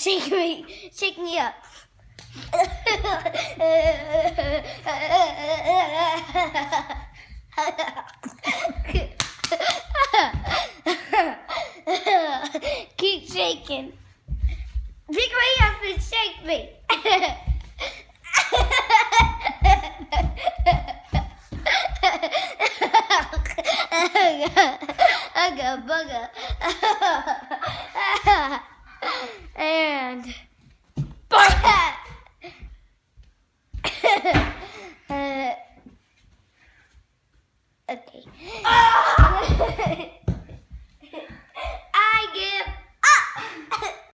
Shake me up. Keep shaking. Pick me up and shake me. Ugga bugga. And